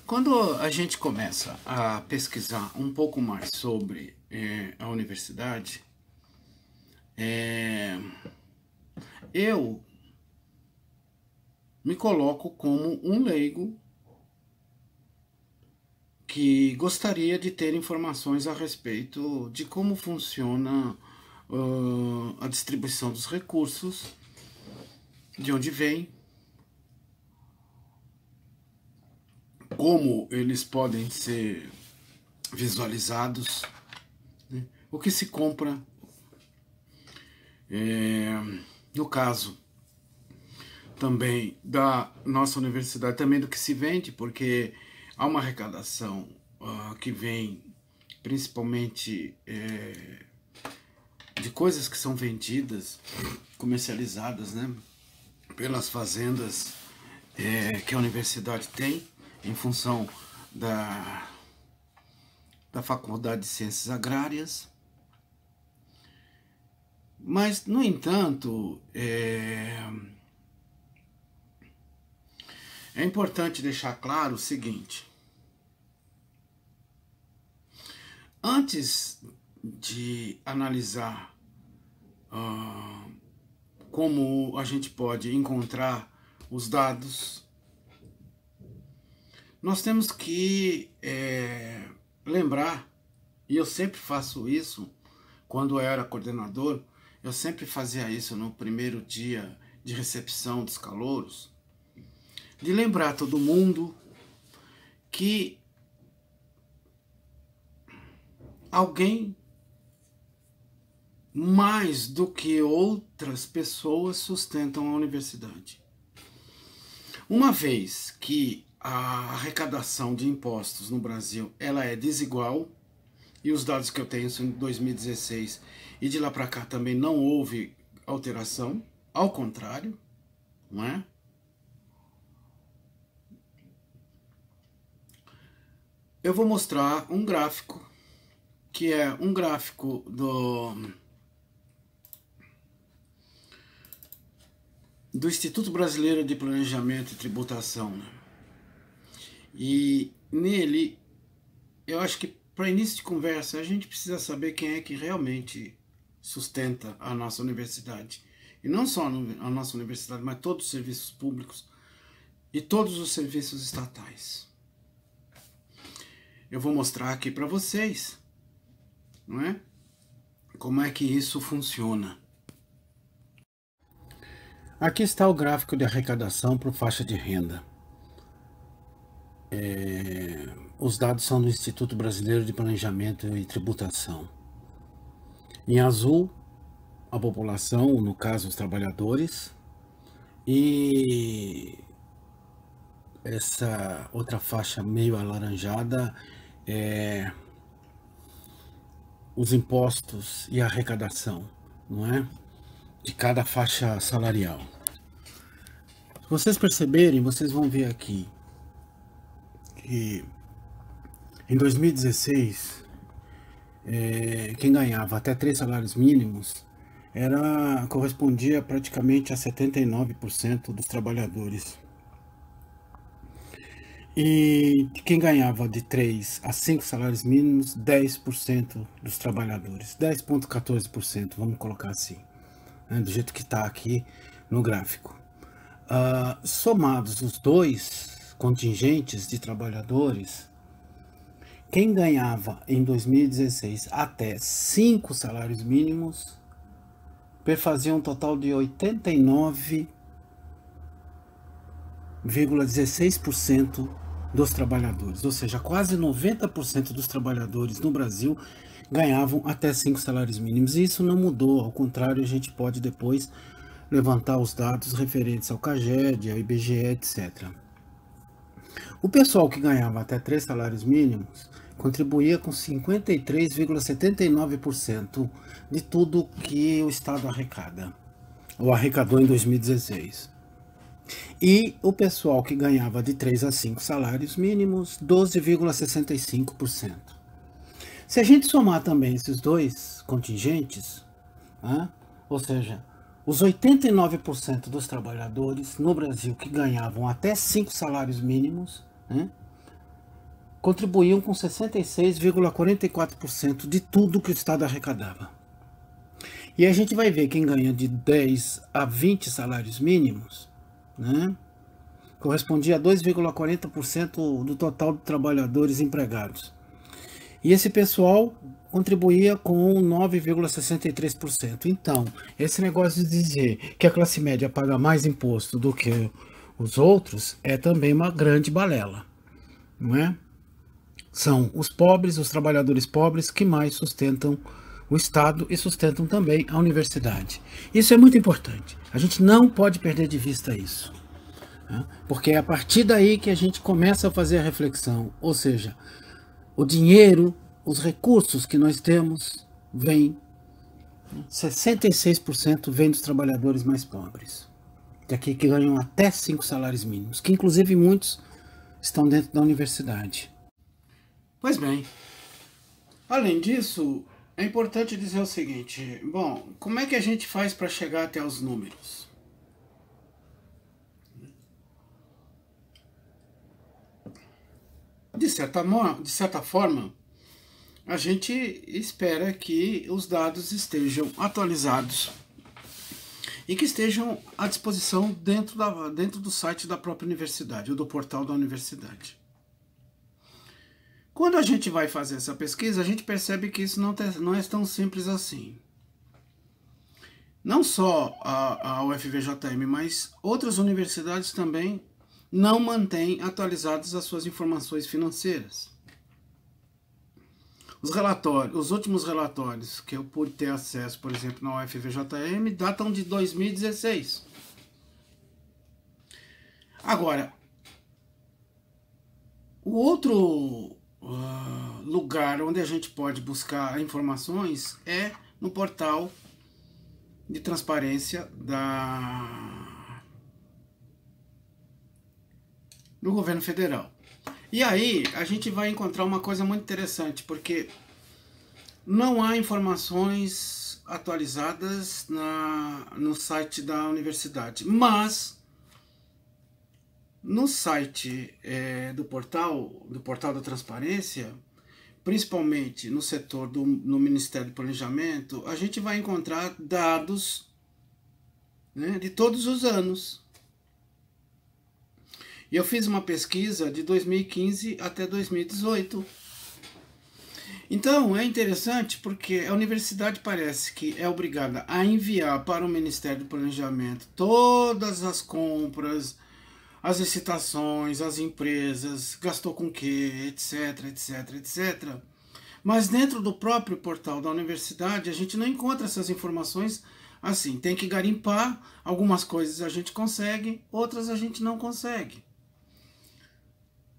Quando a gente começa a pesquisar um pouco mais sobre a universidade, eu me coloco como um leigo que gostaria de ter informações a respeito de como funciona a distribuição dos recursos, de onde vem, como eles podem ser visualizados, né? O que se compra, no caso também da nossa universidade, também do que se vende, porque há uma arrecadação que vem principalmente de coisas que são vendidas, comercializadas, né, pelas fazendas que a universidade tem, em função da Faculdade de Ciências Agrárias. Mas, no entanto, é importante deixar claro o seguinte: antes de analisar como a gente pode encontrar os dados, nós temos que lembrar, e eu sempre faço isso quando eu era coordenador, eu sempre fazia isso no primeiro dia de recepção dos calouros, de lembrar todo mundo que alguém mais do que outras pessoas sustentam a universidade. Uma vez que a arrecadação de impostos no Brasil ela é desigual, e os dados que eu tenho são de 2016, e de lá para cá também não houve alteração, ao contrário, não é? Eu vou mostrar um gráfico, que é um gráfico do Instituto Brasileiro de Planejamento e Tributação, né? E nele, eu acho que para início de conversa, a gente precisa saber quem é que realmente sustenta a nossa universidade. E não só a nossa universidade, mas todos os serviços públicos e todos os serviços estatais. Eu vou mostrar aqui para vocês, não é? Como é que isso funciona. Aqui está o gráfico de arrecadação por faixa de renda. Os dados são do Instituto Brasileiro de Planejamento e Tributação. Em azul, a população, no caso os trabalhadores, e essa outra faixa meio alaranjada é os impostos e a arrecadação, não é? De cada faixa salarial. Se vocês perceberem, vocês vão ver aqui que em 2016, quem ganhava até 3 salários mínimos correspondia praticamente a 79% dos trabalhadores. E quem ganhava de 3 a 5 salários mínimos, 10% dos trabalhadores. 10,14%, vamos colocar assim, né, do jeito que está aqui no gráfico. Somados os dois contingentes de trabalhadores, quem ganhava em 2016 até 5 salários mínimos perfazia um total de 89,16% dos trabalhadores, ou seja, quase 90% dos trabalhadores no Brasil ganhavam até 5 salários mínimos. E isso não mudou, ao contrário, a gente pode depois levantar os dados referentes ao CAGED, ao IBGE, etc. O pessoal que ganhava até 3 salários mínimos contribuía com 53,79% de tudo que o Estado arrecada, ou arrecadou em 2016. E o pessoal que ganhava de 3 a 5 salários mínimos, 12,65%. Se a gente somar também esses dois contingentes, né, ou seja, os 89% dos trabalhadores no Brasil que ganhavam até 5 salários mínimos, né, contribuíam com 66,44% de tudo que o Estado arrecadava. E a gente vai ver quem ganha de 10 a 20 salários mínimos, né, correspondia a 2,40% do total de trabalhadores empregados. E esse pessoal contribuía com 9,63%. Então, esse negócio de dizer que a classe média paga mais imposto do que os outros é também uma grande balela, não é? São os pobres, os trabalhadores pobres, que mais sustentam o Estado e sustentam também a universidade. Isso é muito importante. A gente não pode perder de vista isso, né? Porque é a partir daí que a gente começa a fazer a reflexão. Ou seja, o dinheiro, os recursos que nós temos, 66% vem dos trabalhadores mais pobres, daqui que ganham até 5 salários mínimos, que inclusive muitos estão dentro da universidade. Pois bem, além disso, é importante dizer o seguinte: bom, como é que a gente faz para chegar até os números? De certa forma, a gente espera que os dados estejam atualizados e que estejam à disposição dentro do site da própria universidade, ou do portal da universidade. Quando a gente vai fazer essa pesquisa, a gente percebe que isso não é tão simples assim. Não só a UFVJM, mas outras universidades também não mantêm atualizadas as suas informações financeiras. Os últimos relatórios que eu pude ter acesso, por exemplo, na UFVJM, datam de 2016. Agora, o outro lugar onde a gente pode buscar informações é no portal de transparência do governo federal. E aí a gente vai encontrar uma coisa muito interessante, porque não há informações atualizadas no site da universidade, mas no site do portal da transparência, principalmente no setor no Ministério do Planejamento, a gente vai encontrar dados, né, de todos os anos. E eu fiz uma pesquisa de 2015 até 2018. Então é interessante porque a universidade parece que é obrigada a enviar para o Ministério do Planejamento todas as compras, as licitações, as empresas, gastou com quê, etc, etc, etc. Mas dentro do próprio portal da universidade a gente não encontra essas informações assim. Tem que garimpar, algumas coisas a gente consegue, outras a gente não consegue.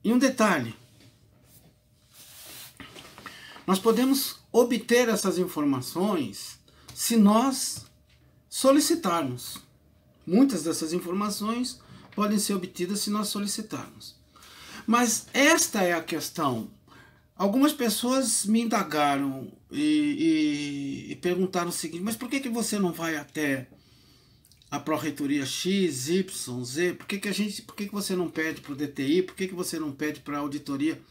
E um detalhe, nós podemos obter essas informações se nós solicitarmos. Muitas dessas informações podem ser obtidas se nós solicitarmos. Mas esta é a questão. Algumas pessoas me indagaram e perguntaram o seguinte: mas por que você não vai até a Pró-Reitoria X, Y, Z? Por que você não pede para o DTI? Por que você não pede para a auditoria?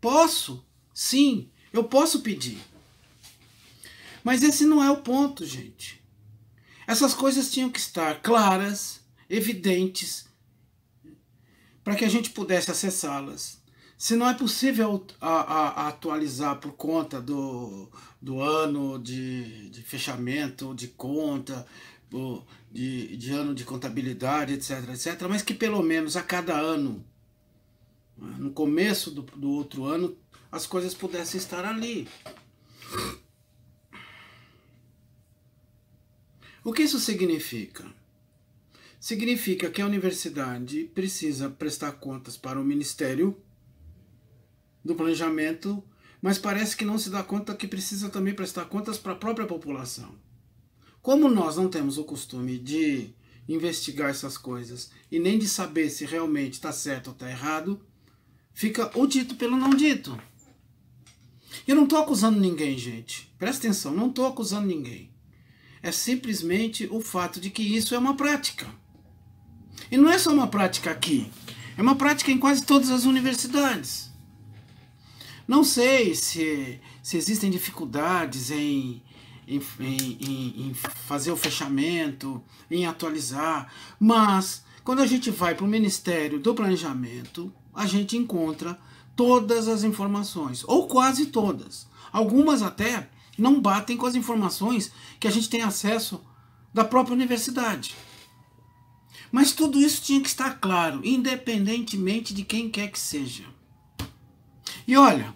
Posso? Sim, eu posso pedir. Mas esse não é o ponto, gente. Essas coisas tinham que estar claras, evidentes, para que a gente pudesse acessá-las. Se não é possível atualizar por conta do ano de fechamento de conta, de ano de contabilidade, etc, etc, mas que pelo menos a cada ano, no começo do outro ano, as coisas pudessem estar ali. O que isso significa? Significa que a universidade precisa prestar contas para o Ministério do Planejamento, mas parece que não se dá conta que precisa também prestar contas para a própria população. Como nós não temos o costume de investigar essas coisas e nem de saber se realmente está certo ou está errado, fica o dito pelo não dito. Eu não estou acusando ninguém, gente. Presta atenção, não estou acusando ninguém. É simplesmente o fato de que isso é uma prática. E não é só uma prática aqui. É uma prática em quase todas as universidades. Não sei se existem dificuldades em fazer o fechamento, em atualizar, mas quando a gente vai para o Ministério do Planejamento, a gente encontra todas as informações, ou quase todas. Algumas até não batem com as informações que a gente tem acesso da própria universidade. Mas tudo isso tinha que estar claro, independentemente de quem quer que seja. E olha,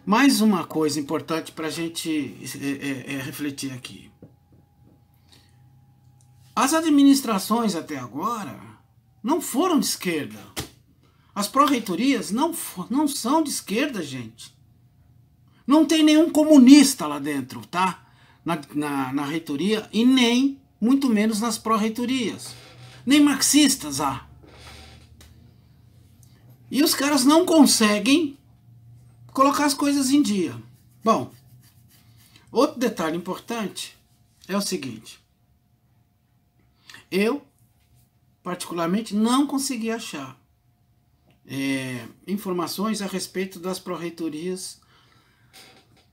mais uma coisa importante para a gente refletir aqui. As administrações até agora não foram de esquerda. As pró-reitorias não são de esquerda, gente. Não tem nenhum comunista lá dentro, tá? Na reitoria e nem, muito menos, nas pró-reitorias. Nem marxistas há. E os caras não conseguem colocar as coisas em dia. Bom, outro detalhe importante é o seguinte. Eu, particularmente, não consegui achar informações a respeito das pró-reitorias,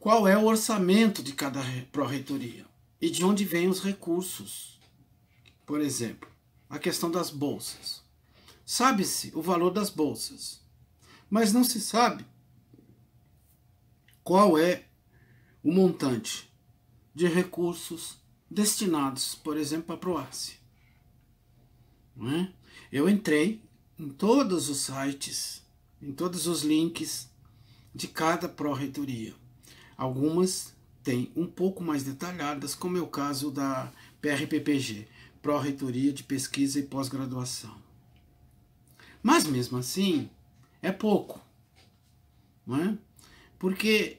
qual é o orçamento de cada pró-reitoria e de onde vêm os recursos. Por exemplo, a questão das bolsas. Sabe-se o valor das bolsas, mas não se sabe qual é o montante de recursos destinados, por exemplo, à Proace. Não é? Eu entrei em todos os sites, em todos os links de cada pró-reitoria. Algumas têm um pouco mais detalhadas, como é o caso da PRPPG, Pró-Reitoria de Pesquisa e Pós-Graduação. Mas mesmo assim, é pouco, não é? Porque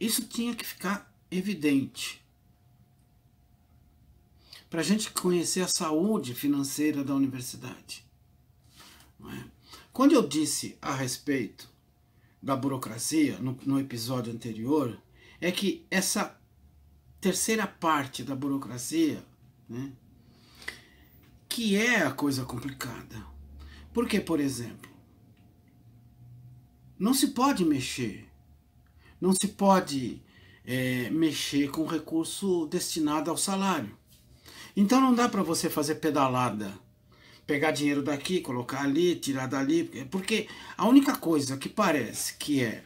isso tinha que ficar evidente. Para a gente conhecer a saúde financeira da universidade. Não é? Quando eu disse a respeito da burocracia, no episódio anterior, é que essa terceira parte da burocracia, né, que é a coisa complicada. Porque, por exemplo, não se pode mexer, não se pode mexer com recurso destinado ao salário. Então não dá para você fazer pedalada, pegar dinheiro daqui, colocar ali, tirar dali, porque a única coisa que parece que é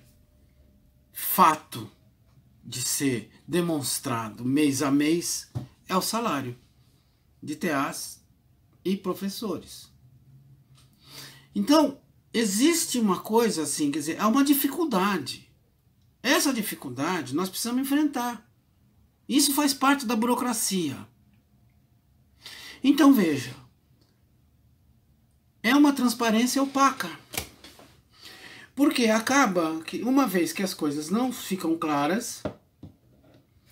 fato de ser demonstrado mês a mês é o salário de TAs e professores. Então, existe uma coisa assim, quer dizer, há uma dificuldade. Essa dificuldade nós precisamos enfrentar. Isso faz parte da burocracia. Então veja, é uma transparência opaca. Porque acaba que, uma vez que as coisas não ficam claras,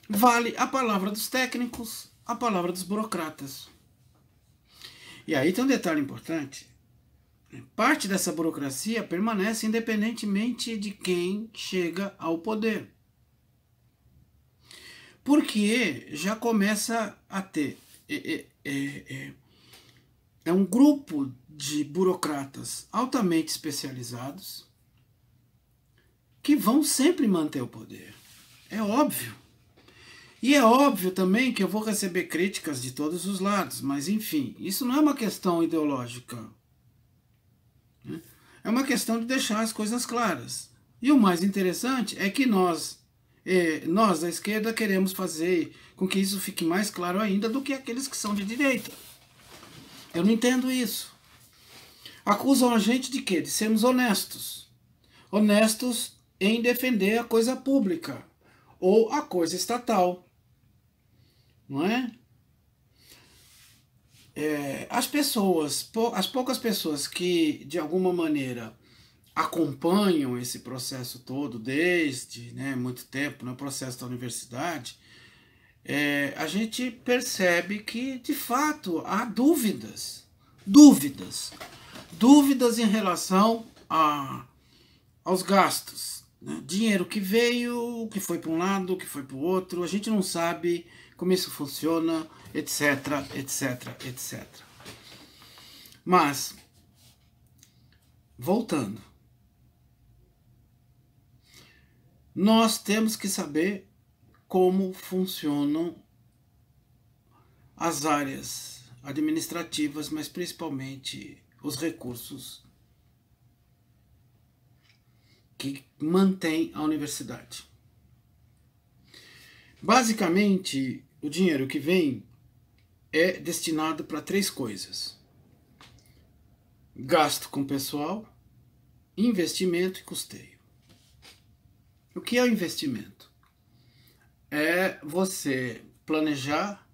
vale a palavra dos técnicos, a palavra dos burocratas. E aí tem um detalhe importante. Parte dessa burocracia permanece independentemente de quem chega ao poder. Porque já começa a ter... É um grupo de burocratas altamente especializados que vão sempre manter o poder. É óbvio. E é óbvio também que eu vou receber críticas de todos os lados, mas enfim, isso não é uma questão ideológica. É uma questão de deixar as coisas claras. E o mais interessante é que nós da esquerda queremos fazer com que isso fique mais claro ainda do que aqueles que são de direita. Eu não entendo isso. Acusam a gente de quê? De sermos honestos. Honestos em defender a coisa pública ou a coisa estatal. Não é? As poucas pessoas que, de alguma maneira, acompanham esse processo todo desde muito tempo, no processo da universidade, a gente percebe que, de fato, há dúvidas em relação aos gastos. Né? Dinheiro que veio, que foi para um lado, que foi para o outro, a gente não sabe como isso funciona, etc, etc, etc. Mas, voltando, nós temos que saber como funcionam as áreas administrativas, mas principalmente os recursos que mantêm a universidade. Basicamente, o dinheiro que vem é destinado para 3 coisas: gasto com pessoal, investimento e custeio. O que é o investimento? É você planejar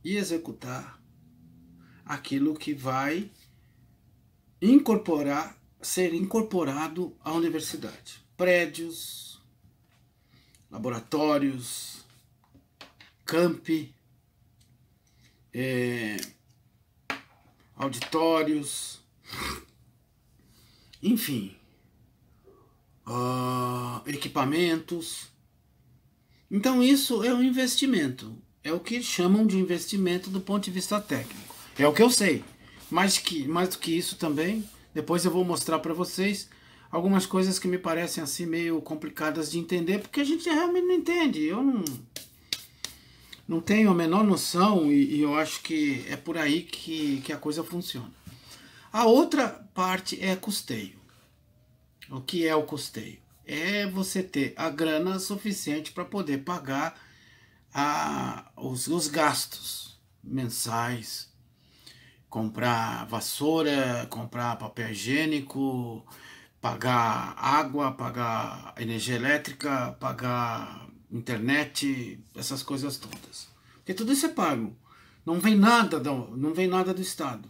e executar aquilo que vai ser incorporado à universidade. Prédios, laboratórios, campi, auditórios, enfim, equipamentos. Então isso é um investimento, é o que chamam de investimento do ponto de vista técnico. É o que eu sei, mais do que isso também, depois eu vou mostrar para vocês algumas coisas que me parecem assim meio complicadas de entender, porque a gente realmente não entende. Eu não tenho a menor noção e eu acho que é por aí que a coisa funciona. A outra parte é custeio. O que é o custeio? É você ter a grana suficiente para poder pagar os gastos mensais, comprar vassoura, comprar papel higiênico, pagar água, pagar energia elétrica, pagar internet, essas coisas todas. Porque tudo isso é pago. Não vem nada do Estado,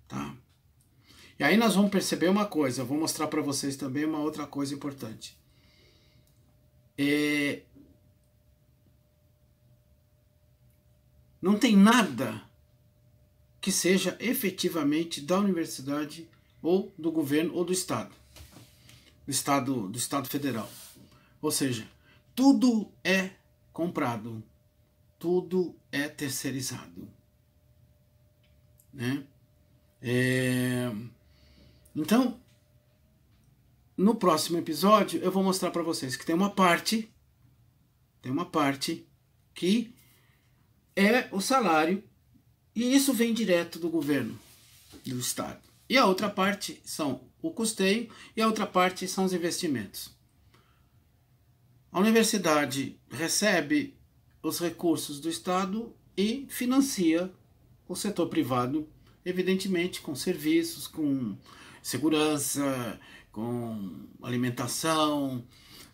tá? E aí nós vamos perceber uma coisa, eu vou mostrar para vocês também uma outra coisa importante. Não tem nada que seja efetivamente da universidade ou do governo ou do Estado. Do Estado Federal. Ou seja, tudo é comprado, tudo é terceirizado, né? Então, no próximo episódio eu vou mostrar para vocês que tem uma parte que é o salário, e isso vem direto do governo, do Estado. E a outra parte são o custeio e a outra parte são os investimentos. A universidade recebe os recursos do Estado e financia o setor privado, evidentemente com serviços, com segurança, com alimentação,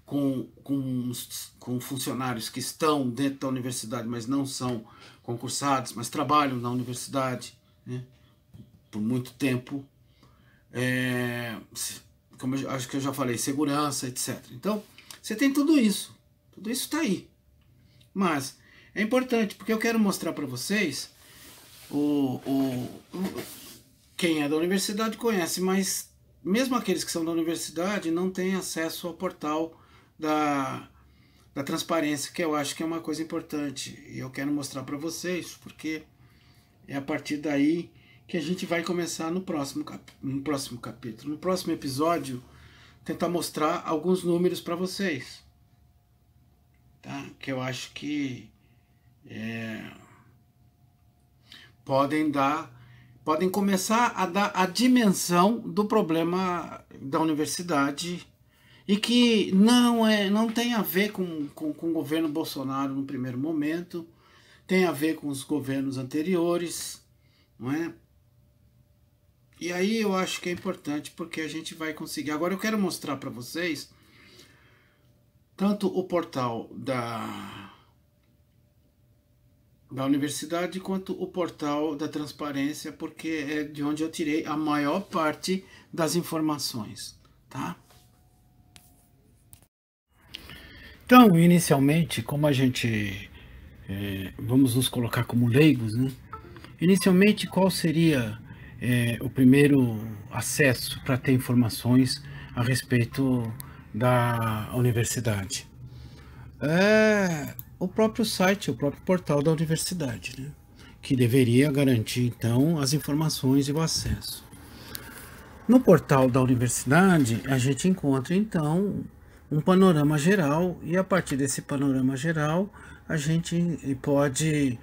com funcionários que estão dentro da universidade, mas não são concursados, mas trabalham na universidade, né, por muito tempo. Como eu acho que eu já falei, segurança, etc. Então, você tem tudo isso está aí. Mas é importante, porque eu quero mostrar para vocês, quem é da universidade conhece, mas mesmo aqueles que são da universidade não têm acesso ao portal da transparência, que eu acho que é uma coisa importante. E eu quero mostrar para vocês, porque é a partir daí que a gente vai começar no próximo capítulo, no próximo episódio, tentar mostrar alguns números para vocês, tá? Que eu acho que podem começar a dar a dimensão do problema da universidade, e que não tem a ver com o governo Bolsonaro no primeiro momento, tem a ver com os governos anteriores, não é? E aí eu acho que é importante, porque a gente vai conseguir. Agora eu quero mostrar para vocês tanto o portal da universidade quanto o portal da transparência, porque é de onde eu tirei a maior parte das informações, tá? Então, inicialmente, como a gente vamos nos colocar como leigos, né? Inicialmente, qual seria o primeiro acesso para ter informações a respeito da universidade? O próprio site, o próprio portal da universidade, né? Que deveria garantir, então, as informações e o acesso. No portal da universidade, a gente encontra então um panorama geral, e a partir desse panorama geral a gente pode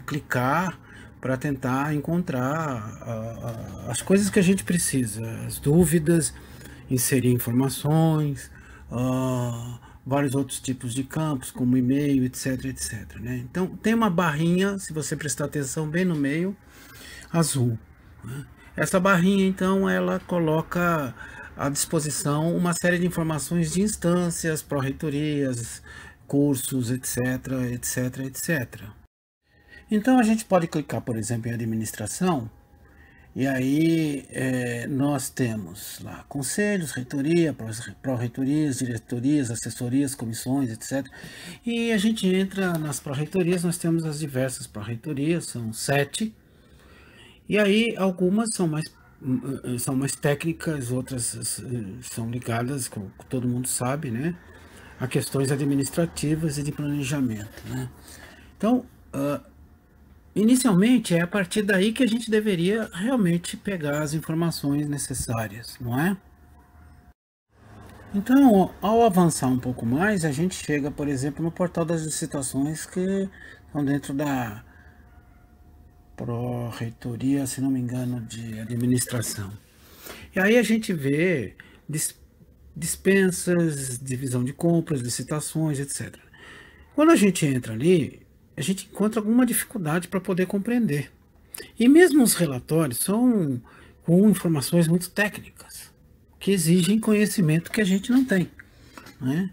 clicar para tentar encontrar as coisas que a gente precisa, as dúvidas, inserir informações, vários outros tipos de campos, como e-mail, etc, etc, né? Então tem uma barrinha, se você prestar atenção, bem no meio, azul, né? Essa barrinha, então, ela coloca à disposição uma série de informações de instâncias, pró-reitorias, cursos, etc, etc, etc. Então, a gente pode clicar, por exemplo, em administração, e aí nós temos lá conselhos, reitoria, pró-reitorias, diretorias, assessorias, comissões, etc. E a gente entra nas pró-reitorias, nós temos as diversas pró-reitorias, são 7. E aí algumas são mais técnicas, outras são ligadas, como todo mundo sabe, né, a questões administrativas e de planejamento, né? Então, inicialmente é a partir daí que a gente deveria realmente pegar as informações necessárias, não é? Então, ao avançar um pouco mais, a gente chega, por exemplo, no portal das licitações, que estão dentro da pró-reitoria, se não me engano, de administração. E aí a gente vê dispensas, divisão de compras, licitações, etc. Quando a gente entra ali, a gente encontra alguma dificuldade para poder compreender. E mesmo os relatórios são com informações muito técnicas, que exigem conhecimento que a gente não tem, né?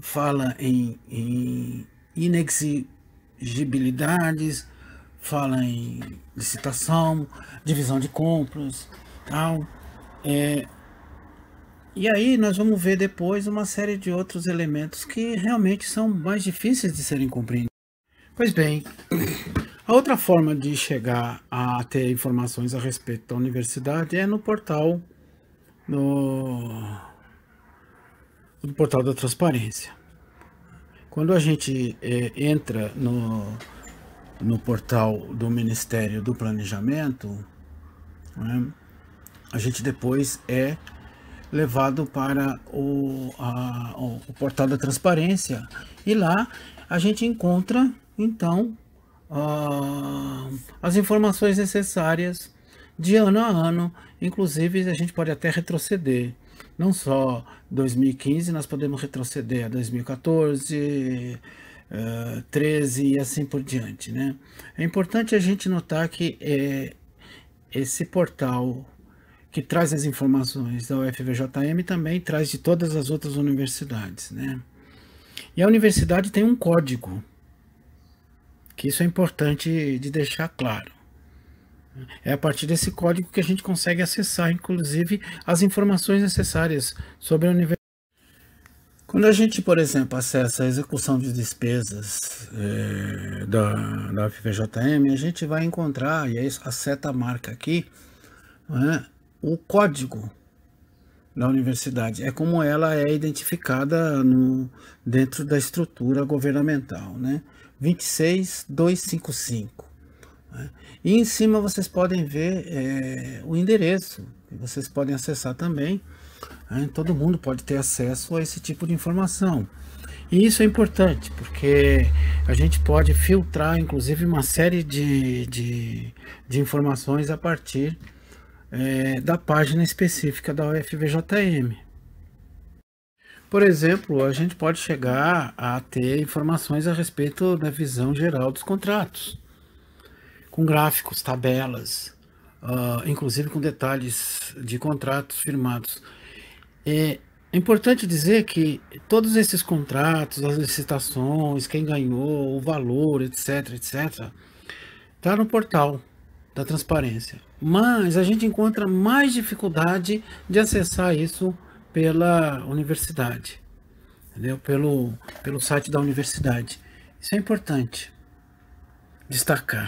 Fala em inexigibilidades, fala em licitação, divisão de compras, tal. E aí nós vamos ver depois uma série de outros elementos que realmente são mais difíceis de serem compreendidos. Pois bem, a outra forma de chegar a ter informações a respeito da universidade é no portal, no portal da transparência. Quando a gente entra no portal do Ministério do Planejamento, né, a gente depois é levado para o portal da transparência, e lá a gente encontra então as informações necessárias de ano a ano. Inclusive a gente pode até retroceder, não só 2015, nós podemos retroceder a 2014, 13 e assim por diante, né? É importante a gente notar que esse portal que traz as informações da UFVJM também traz de todas as outras universidades, né? E a universidade tem um código, que isso é importante de deixar claro. É a partir desse código que a gente consegue acessar, inclusive, as informações necessárias sobre a universidade. Quando a gente, por exemplo, acessa a execução de despesas da UFVJM, a gente vai encontrar, e aí a seta marca aqui, né, o código da universidade, é como ela é identificada dentro da estrutura governamental, né? 26255. Né? E em cima vocês podem ver o endereço, que vocês podem acessar também. Né? Todo mundo pode ter acesso a esse tipo de informação. E isso é importante, porque a gente pode filtrar, inclusive, uma série de informações a partir da página específica da UFVJM. Por exemplo, a gente pode chegar a ter informações a respeito da visão geral dos contratos, com gráficos, tabelas, inclusive com detalhes de contratos firmados. É importante dizer que todos esses contratos, as licitações, quem ganhou, o valor, etc, etc, está no portal da transparência. Mas a gente encontra mais dificuldade de acessar isso pela universidade, entendeu? Pelo site da universidade. Isso é importante destacar.